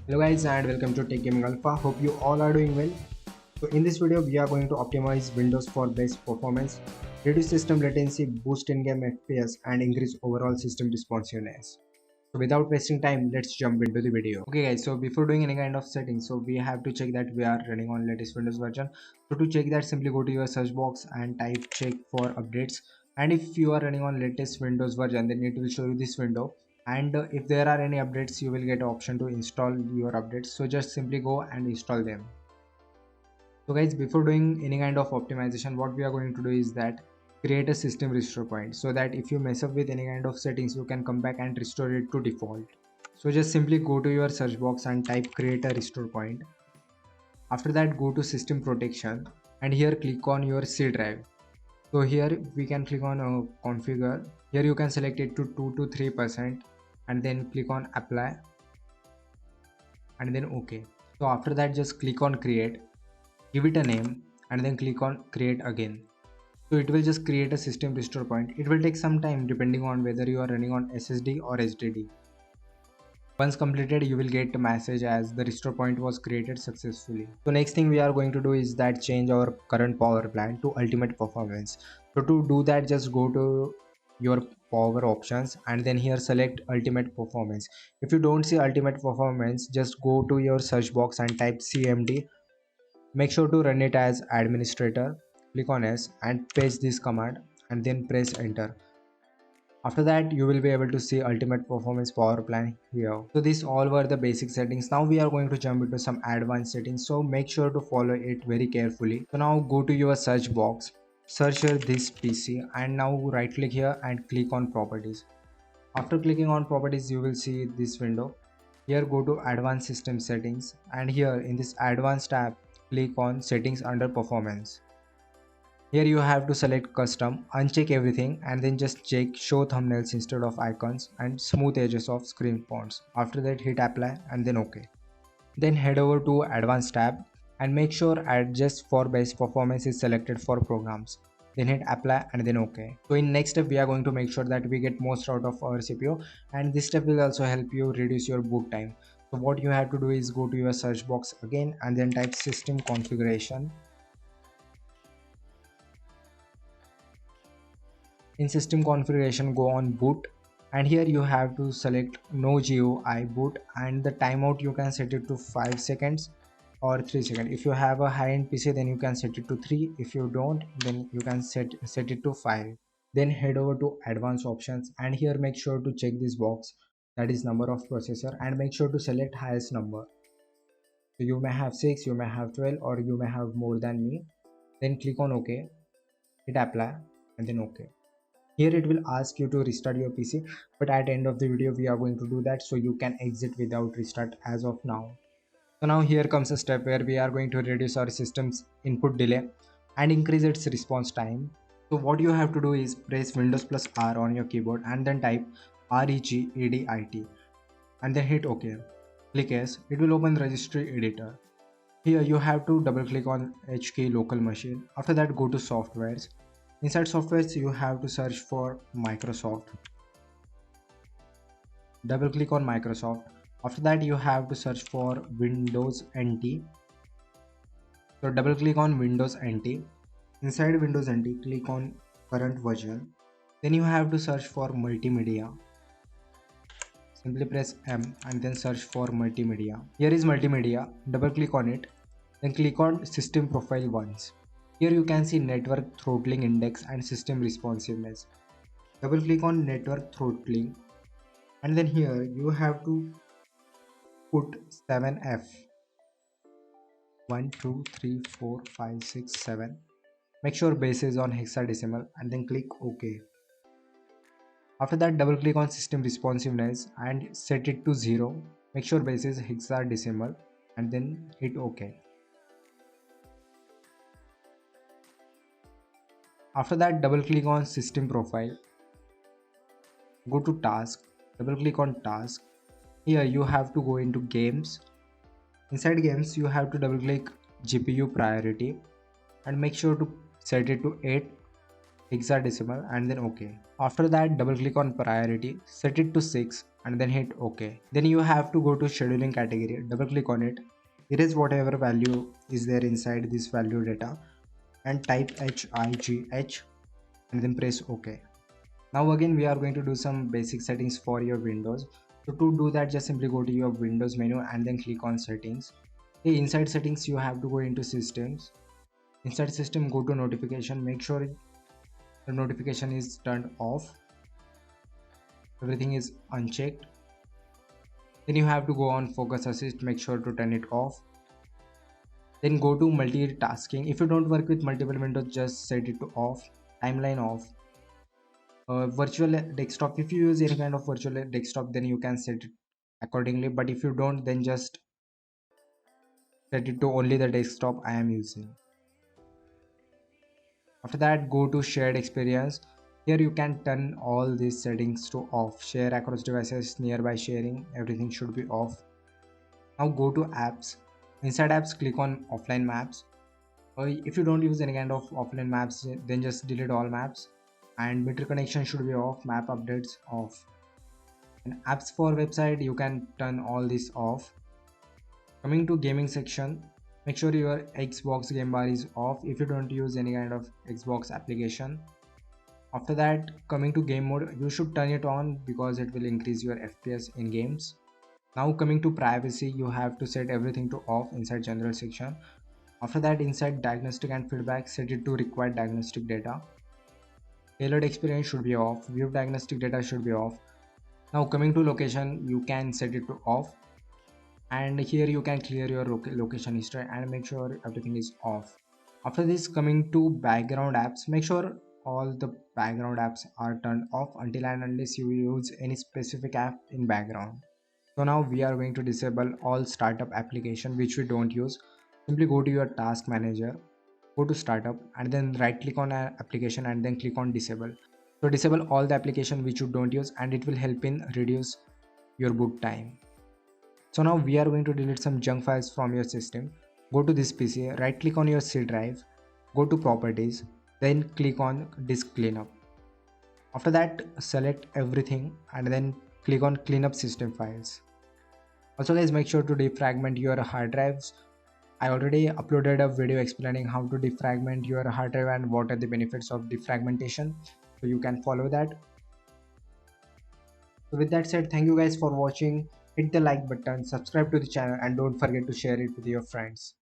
Hello guys and welcome to Tech Gaming Alpha. Hope you all are doing well. So in this video we are going to optimize Windows for best performance, reduce system latency, boost in-game FPS and increase overall system responsiveness. So without wasting time, let's jump into the video. Okay guys, so before doing any kind of settings, so we have to check that we are running on latest Windows version. So to check that, simply go to your search box and type check for updates. And if you are running on latest Windows version, then it will show you this window. And if there are any updates, you will get option to install your updates. So just simply go and install them. So guys, before doing any kind of optimization, what we are going to do is that create a system restore point, so that if you mess up with any kind of settings, you can come back and restore it to default. So just simply go to your search box and type create a restore point. After that, go to system protection and here click on your C drive. So here we can click on configure. Here you can select it to 2 to 3% and then click on apply and then OK. So after that, just click on create, give it a name and then click on create again. So it will just create a system restore point. It will take some time depending on whether you are running on SSD or HDD. Once completed, you will get a message as the restore point was created successfully. So next thing we are going to do is that change our current power plan to ultimate performance. So to do that, just go to your power options and then here select ultimate performance. If you don't see ultimate performance, just go to your search box and type CMD. Make sure to run it as administrator. Click on S and paste this command and then press enter. After that, you will be able to see ultimate performance power plan here. So these all were the basic settings. Now we are going to jump into some advanced settings. So make sure to follow it very carefully. So now go to your search box, search here this PC and now right click here and click on properties. After clicking on properties, you will see this window. Here go to advanced system settings and here in this advanced tab, click on settings under performance. Here you have to select custom, uncheck everything and then just check show thumbnails instead of icons and smooth edges of screen fonts. After that, hit apply and then OK. Then head over to advanced tab and make sure adjust for best performance is selected for programs. Then hit apply and then OK. So in next step, we are going to make sure that we get most out of our CPU, and this step will also help you reduce your boot time. So what you have to do is go to your search box again and then type system configuration. In system configuration, go on boot and here you have to select no GUI boot and the timeout you can set it to 5 seconds or 3 seconds. If you have a high-end PC, then you can set it to 3. If you don't, then you can set it to 5. Then head over to advanced options and here make sure to check this box, that is number of processor, and make sure to select highest number. So you may have 6, you may have 12, or you may have more than me. Then click on OK, hit apply and then OK. Here it will ask you to restart your PC, but at the end of the video we are going to do that, so you can exit without restart as of now. So now here comes a step where we are going to reduce our system's input delay and increase its response time. So what you have to do is press Windows plus R on your keyboard and then type REGEDIT and then hit OK. Click yes, it will open registry editor. Here you have to double click on HK local machine. After that, go to softwares. Inside softwares, you have to search for Microsoft. Double click on Microsoft. After that, you have to search for Windows NT. So double click on Windows NT. Inside Windows NT, click on current version. Then you have to search for multimedia. Simply press M and then search for multimedia. Here is multimedia. Double click on it. Then click on system profile once. Here you can see network throttling index and system responsiveness. Double click on network throttling and then here you have to put 7F. 1 2 3 4 5 6 7. Make sure base is on hexadecimal and then click OK. After that, double click on system responsiveness and set it to 0. Make sure base is hexadecimal and then hit OK. After that, double click on system profile. Go to task, double click on task. Here you have to go into games. Inside games, you have to double click GPU priority and make sure to set it to 8 hexadecimal and then OK. After that, double click on priority, set it to 6 and then hit OK. Then you have to go to scheduling category, double click on it, erase whatever value is there inside this value data and type HIGH and then press OK. Now again we are going to do some basic settings for your Windows. So to do that, just simply go to your Windows menu and then click on settings. Okay, inside settings you have to go into systems. Inside system, go to notification, make sure the notification is turned off, everything is unchecked. Then you have to go on focus assist, make sure to turn it off. Then go to multitasking. If you don't work with multiple windows, just set it to off. Timeline off. Virtual desktop, if you use any kind of virtual desktop, then you can set it accordingly, but if you don't, then just set it to only the desktop I am using. After that, go to shared experience. Here you can turn all these settings to off. Share across devices, nearby sharing, everything should be off. Now go to apps. Inside apps, click on offline maps. If you don't use any kind of offline maps, then just delete all maps. And meter connection should be off, map updates off. And apps for website, you can turn all this off. Coming to gaming section, make sure your Xbox game bar is off if you don't use any kind of Xbox application. After that, coming to game mode, you should turn it on because it will increase your FPS in games. Now coming to privacy, you have to set everything to off inside general section. After that, inside diagnostic and feedback, set it to required diagnostic data. Tailored experience should be off, view diagnostic data should be off. Now coming to location, you can set it to off, and here you can clear your location history and make sure everything is off. After this, coming to background apps, make sure all the background apps are turned off until and unless you use any specific app in background. So now we are going to disable all startup application which we don't use. Simply go to your task manager, go to startup and then right click on an application and then click on disable. So disable all the application which you don't use and it will help in reduce your boot time. So now we are going to delete some junk files from your system. Go to this PC, right click on your C drive, go to properties, then click on disk cleanup. After that, select everything and then click on cleanup system files. Also guys, make sure to defragment your hard drives. I already uploaded a video explaining how to defragment your hard drive and what are the benefits of defragmentation. So you can follow that. So with that said, thank you guys for watching. Hit the like button, subscribe to the channel and don't forget to share it with your friends.